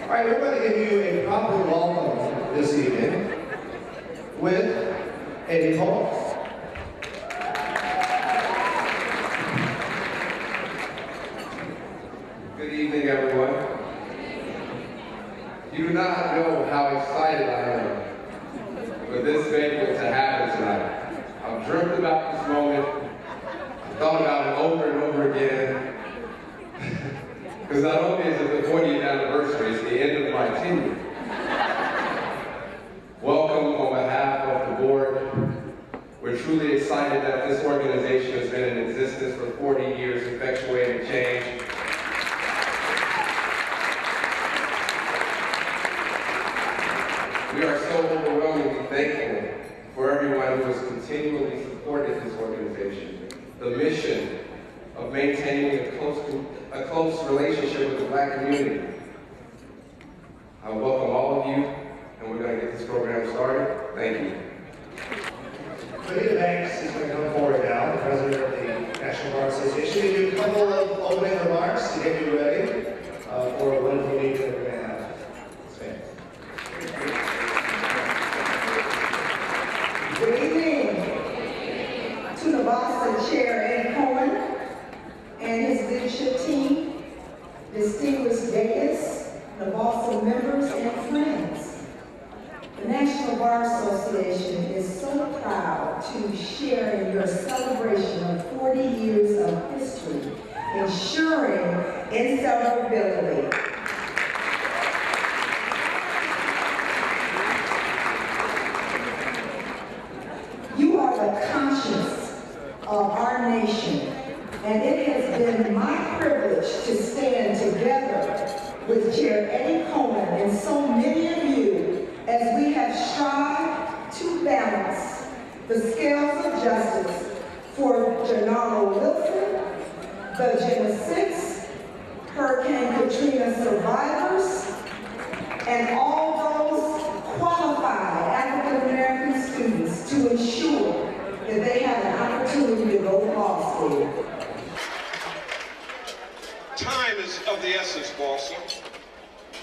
All right, we're going to give you a proper welcome this evening with Eddie Cohen. Good evening, everyone. You do not know how excited I am for this banquet to happen tonight. I've dreamt about this moment. I've thought about it over and over again. Because not only is it the 40th anniversary, it's the end of my tenure. Welcome on behalf of the board. We're truly excited that this organization has been in existence for 40 years, effectuating change. We are so overwhelmingly thankful for everyone who has continually supported this organization. The mission of maintaining a close relationship with the Black community. I welcome all of you, and we're going to get this program started. Thank you. Vanita Banks is going to come forward now, the president of the National Bar Association, to do a couple of opening remarks to get you ready for a wonderful meeting that we're going to have. Good evening to the Boston Chair Koen and his leadership team, distinguished delegates, the Boston members and friends. The National Bar Association is so proud to share in your celebration of 40 years of history, ensuring inseparability. You are the conscience of our nation, and it has been my privilege to stand together with Chair Eddie Cohen and so many of you as we have strived to balance the scales of justice for Gennaro Wilson, the Gen 6, Hurricane Katrina survivors, and all those qualified African American students to ensure that they have an opportunity to go to law school. Time is of the essence, Boston.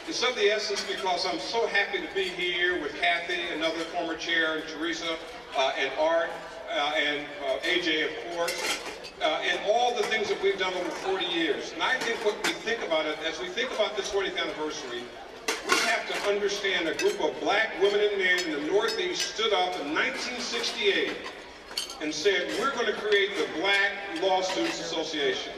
It's of the essence because I'm so happy to be here with Kathy, another former chair, and Teresa, and Art, and AJ, of course, and all the things that we've done over 40 years. And I think what we think about it, as we think about this 40th anniversary, we have to understand a group of Black women and men in the Northeast stood up in 1968 and said, we're going to create the Black Law Students Association.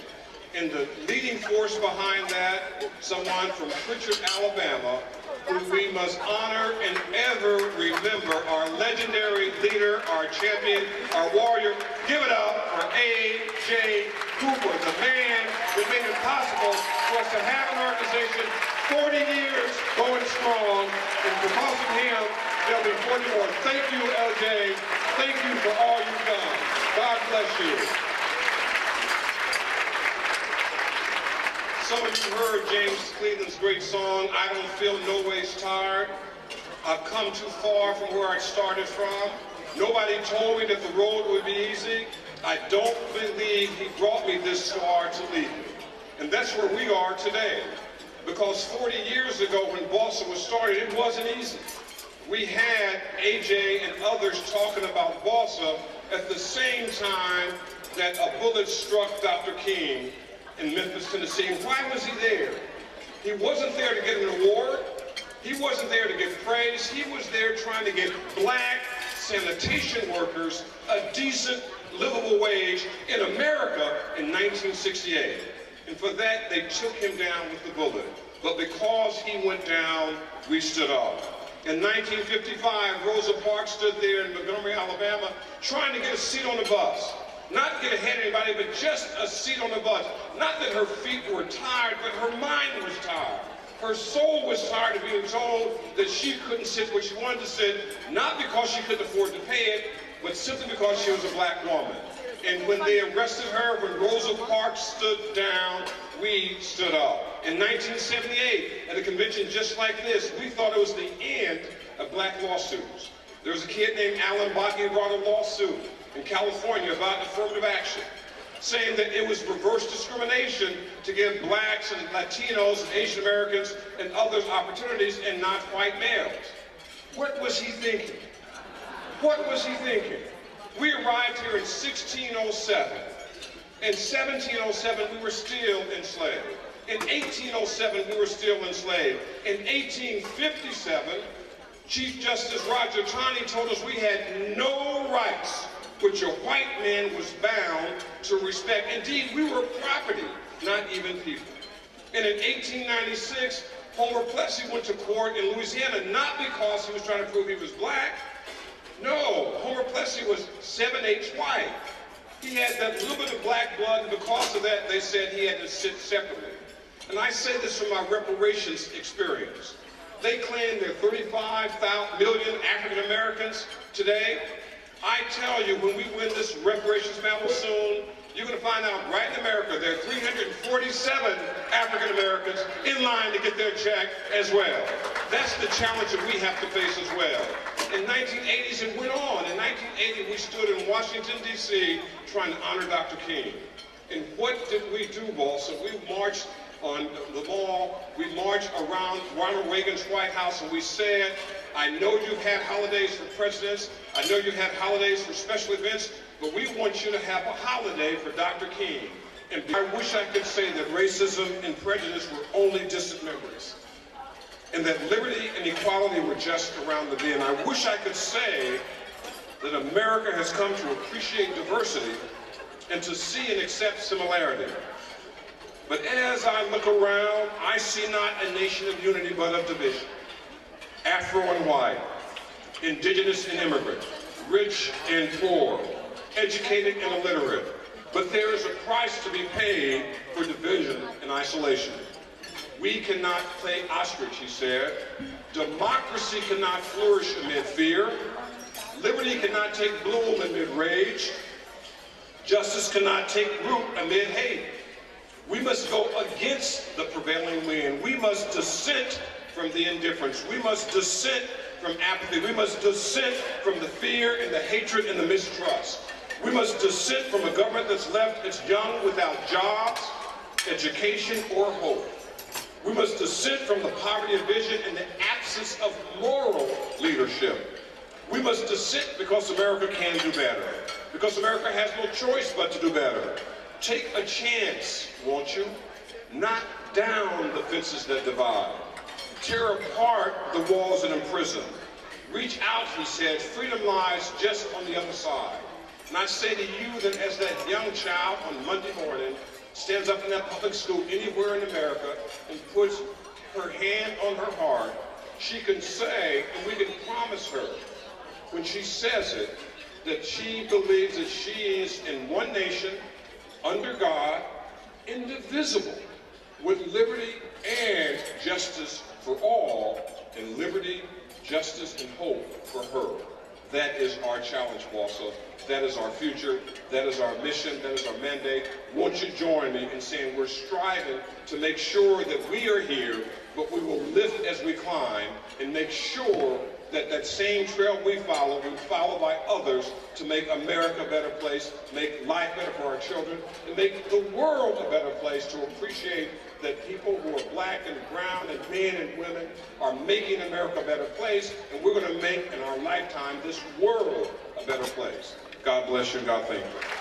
And the leading force behind that, someone from Pritchard, Alabama, who we must honor and ever remember, our legendary leader, our champion, our warrior. Give it up for A.J. Cooper, the man who made it possible for us to have an organization 40 years going strong, and because of him, there'll be 40 more. Thank you, L.J. Thank you for all you've done. God bless you. Some of you heard James Cleveland's great song, I Don't Feel No Ways Tired. I've come too far from where I started from. Nobody told me that the road would be easy. I don't believe he brought me this far to leave me. And that's where we are today. Because 40 years ago when Boston was started, it wasn't easy. We had AJ and others talking about Boston at the same time that a bullet struck Dr. King in Memphis, Tennessee. And why was he there? He wasn't there to get an award. He wasn't there to get praise. He was there trying to get Black sanitation workers a decent, livable wage in America in 1968. And for that, they took him down with the bullet. But because he went down, we stood up. In 1955, Rosa Parks stood there in Montgomery, Alabama, trying to get a seat on the bus. Not get ahead of anybody, but just a seat on the bus. Not that her feet were tired, but her mind was tired. Her soul was tired of being told that she couldn't sit where she wanted to sit, not because she couldn't afford to pay it, but simply because she was a Black woman. And when they arrested her, when Rosa Parks stood down, we stood up. In 1978, at a convention just like this, we thought it was the end of Black law students. There was a kid named Alan Botke who brought a lawsuit in California about affirmative action. saying that it was reverse discrimination to give blacks and Latinos and Asian Americans and others opportunities and not white males. What was he thinking? What was he thinking? We arrived here in 1607. In 1707, we were still enslaved. In 1807, we were still enslaved. In 1857, Chief Justice Roger Taney told us we had no rights which a white man was bound to respect. Indeed, we were property, not even people. And in 1896, Homer Plessy went to court in Louisiana, not because he was trying to prove he was black. No, Homer Plessy was 7/8 white. He had that little bit of black blood, and because of that, they said he had to sit separately. And I say this from my reparations experience. They claim there are 35 million African Americans today. I tell you, when we win this reparations battle soon, you're going to find out right in America there are 347 African Americans in line to get their check as well. That's the challenge that we have to face as well. In 1980s, it went on. In 1980, we stood in Washington, D.C., trying to honor Dr. King. And what did we do, boss? So we marched on the mall, we marched around Ronald Reagan's White House, and we said, I know you've had holidays for presidents, I know you've had holidays for special events, but we want you to have a holiday for Dr. King. And I wish I could say that racism and prejudice were only distant memories, and that liberty and equality were just around the bend. I wish I could say that America has come to appreciate diversity and to see and accept similarity. But as I look around, I see not a nation of unity, but of division. Afro and white, indigenous and immigrant, rich and poor, educated and illiterate. But there is a price to be paid for division and isolation. We cannot play ostrich, he said. Democracy cannot flourish amid fear. Liberty cannot take bloom amid rage. Justice cannot take root amid hate. We must go against the prevailing wind. We must dissent from the indifference. We must dissent from apathy. We must dissent from the fear and the hatred and the mistrust. We must dissent from a government that's left its young without jobs, education, or hope. We must dissent from the poverty of vision and the absence of moral leadership. We must dissent because America can do better, because America has no choice but to do better. Take a chance, won't you? Knock down the fences that divide. Tear apart the walls that imprison. Reach out, he said, freedom lies just on the other side. And I say to you that as that young child on Monday morning stands up in that public school anywhere in America and puts her hand on her heart, she can say, and we can promise her, when she says it, that she believes that she is in one nation, under God, indivisible, with liberty and justice for all, and liberty, justice, and hope for her. That is our challenge, Walsa. That is our future. That is our mission. That is our mandate. Won't you join me in saying we're striving to make sure that we are here, but we will lift as we climb, and make sure that that same trail we follow by others to make America a better place, make life better for our children, and make the world a better place, to appreciate that people who are black and brown and men and women are making America a better place, and we're going to make in our lifetime this world a better place. God bless you and God thank you.